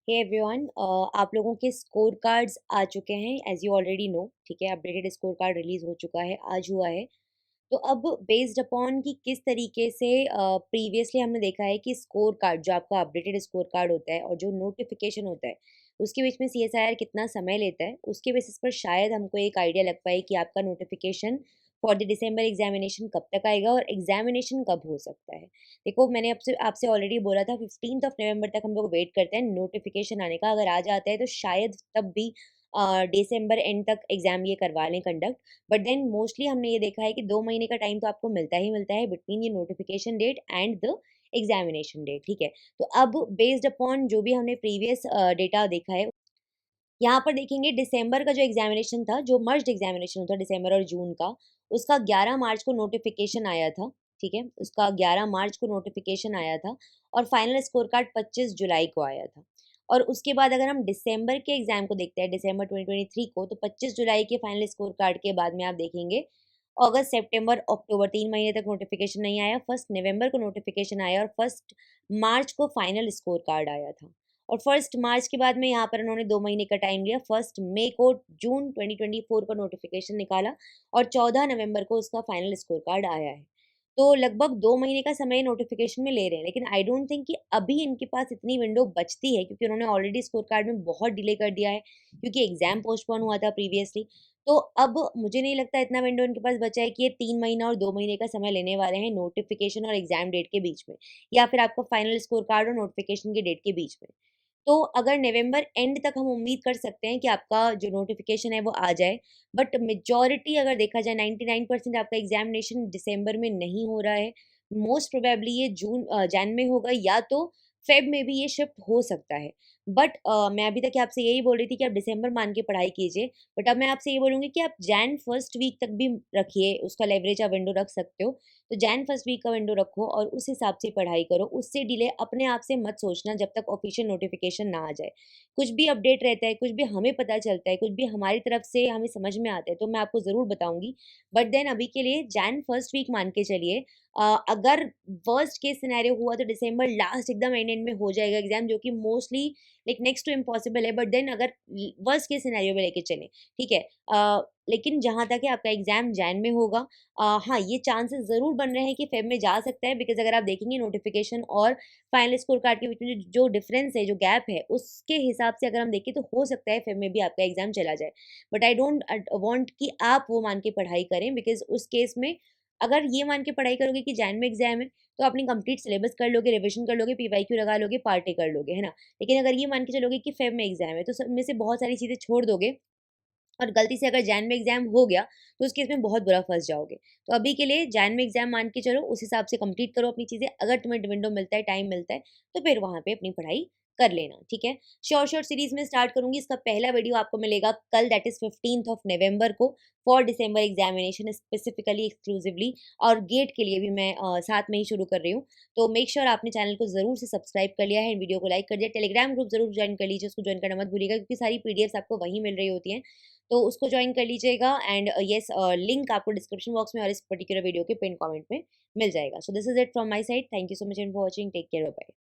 Hey everyone, आप लोगों के स्कोर कार्ड्स आ चुके हैं एज यू ऑलरेडी नो। ठीक है, अपडेटेड स्कोर कार्ड रिलीज हो चुका है, आज हुआ है। तो अब बेस्ड अपॉन कि किस तरीके से प्रीवियसली हमने देखा है कि स्कोर कार्ड जो आपका अपडेटेड स्कोर कार्ड होता है और जो नोटिफिकेशन होता है उसके बीच में सीएसआईआर कितना समय लेता है, उसके बेसिस पर शायद हमको एक आइडिया लग पाए कि आपका notification for the December examination कब तक आएगा और एग्जामिनेशन कब हो सकता है। देखो, मैंने आपसे आपसे ऑलरेडी बोला था 15 नवंबर तक हम लोग वेट करते हैं नोटिफिकेशन आने का। अगर आ जाता है तो शायद तब भी दिसंबर एंड तक एग्जाम ये करवा लें कंडक्ट। बट देन मोस्टली हमने ये देखा है कि 2 महीने का टाइम तो आपको मिलता ही मिलता है बिटवीन ये notification date and the examination date. ठीक है, तो अब बेस्ड अपॉन जो भी हमने प्रीवियस डेटा देखा है, यहाँ पर देखेंगे दिसंबर का जो एग्जामिनेशन था, जो मर्ज्ड एग्जामिनेशन होता है दिसंबर और जून का, उसका 11 मार्च को नोटिफिकेशन आया था। ठीक है, उसका 11 मार्च को नोटिफिकेशन आया था और फाइनल स्कोर कार्ड 25 जुलाई को आया था। और उसके बाद अगर हम दिसंबर के एग्जाम को देखते हैं, दिसंबर 2023 को, तो 25 जुलाई के फाइनल स्कोर कार्ड के बाद में आप देखेंगे अगस्त, सितंबर, अक्टूबर 3 महीने तक नोटिफिकेशन नहीं आया। 1 नवंबर को नोटिफिकेशन आया और 1 मार्च को फाइनल स्कोर कार्ड आया था। और 1 मार्च के बाद में यहाँ पर उन्होंने 2 महीने का टाइम लिया। 1 मई को जून 2024 का नोटिफिकेशन निकाला और 14 नवंबर को उसका फाइनल स्कोर कार्ड आया है। तो लगभग 2 महीने का समय नोटिफिकेशन में ले रहे हैं, लेकिन आई डोंट थिंक कि अभी इनके पास इतनी विंडो बचती है, क्योंकि उन्होंने ऑलरेडी स्कोर कार्ड में बहुत डिले कर दिया है, क्योंकि एग्जाम पोस्टपोन हुआ था प्रीवियसली। तो अब मुझे नहीं लगता इतना विंडो इनके पास बचा है कि ये 3 महीना और 2 महीने का समय लेने वाले हैं नोटिफिकेशन और एग्जाम डेट के बीच में, या फिर आपका फाइनल स्कोर कार्ड और नोटिफिकेशन की डेट के बीच में। तो अगर नवंबर एंड तक हम उम्मीद कर सकते हैं कि आपका जो नोटिफिकेशन है वो आ जाए। बट मेजॉरिटी अगर देखा जाए 99% आपका एग्जामिनेशन दिसंबर में नहीं हो रहा है। मोस्ट प्रोबेबली ये जैन में होगा, या तो फेब में भी ये शिफ्ट हो सकता है। बट मैं अभी तक आपसे यही बोल रही थी कि आप दिसंबर मान के पढ़ाई कीजिए। बट अब मैं आपसे ये बोलूँगी कि आप जैन फर्स्ट वीक तक भी रखिए, उसका लेवरेज आप विंडो रख सकते हो। तो जैन फर्स्ट वीक का विंडो रखो और उस हिसाब से पढ़ाई करो। उससे डिले अपने आप से मत सोचना जब तक ऑफिशियल नोटिफिकेशन ना आ जाए। कुछ भी अपडेट रहता है, कुछ भी हमें पता चलता है, कुछ भी हमारी तरफ से हमें समझ में आता है, तो मैं आपको ज़रूर बताऊँगी। बट देन अभी के लिए जैन फर्स्ट वीक मान के चलिए। अगर वर्स्ट केस सिनेरियो हुआ तो दिसंबर लास्ट एकदम एंड में हो जाएगा एग्ज़ाम, जो कि mostly like next to impossible है। बट देन अगर वर्स्ट केस सिनेरियो में लेके चलें, ठीक है। लेकिन जहाँ तक है आपका एग्ज़ाम जैन में होगा। हाँ, ये चांसेस ज़रूर बन रहे हैं कि फ़ेब में जा सकता है, बिकॉज़ अगर आप देखेंगे नोटिफ़िकेशन और फाइनल स्कोर कार्ड के बीच में जो डिफ़रेंस है, जो गैप है, उसके हिसाब से अगर हम देखें तो हो सकता है फ़ेब में भी आपका एग्ज़ाम चला जाए। बट आई डोंट वांट कि आप वो मान के पढ़ाई करें, बिकॉज़ उस केस में अगर ये मान के पढ़ाई करोगे कि जैन में एग्ज़ाम है, तो अपनी कंप्लीट सिलेबस कर लोगे, रिविज़न कर लोगे, पीवाईक्यू लगा लोगे, पार्टी कर लोगे, है ना? लेकिन अगर ये मान के चलोगे कि फ़ेब में एग्ज़ाम है, तो सब में से बहुत सारी चीज़ें छोड़ दोगे और गलती से अगर जैन में एग्ज़ाम हो गया, तो उस केस में बहुत बुरा फँस जाओगे। तो अभी के लिए जैन में एग्ज़ाम मान के चलो, उस हिसाब से कंप्लीट करो अपनी चीज़ें। अगर तुम्हें विंडो मिलता है, टाइम मिलता है, तो फिर वहाँ पे अपनी पढ़ाई कर लेना, ठीक है? श्योर श्योर सीरीज़ में स्टार्ट करूँगी, इसका पहला वीडियो आपको मिलेगा कल, that is 15th of November को, for December examination specifically exclusively. और गेट के लिए भी मैं साथ में ही शुरू कर रही हूँ। तो मेक श्योर आपने चैनल को ज़रूर से सब्सक्राइब कर लिया है, वीडियो को लाइक कर दिया। टेलीग्राम ग्रुप ज़रूर ज्वाइन कर लीजिए, उसको ज्वाइन करना मत भूलिएगा, क्योंकि सारी पीडीएफ्स आपको वहीं मिल रही होती हैं। तो उसको ज्वाइन कर लीजिएगा। एंड येस, लिंक आपको डिस्क्रिप्शन बॉक्स में और इस पर्टिकुलर वीडियो के पिन कमेंट में मिल जाएगा। So this is it from my side. Thank you so much for watching. Take care, bye.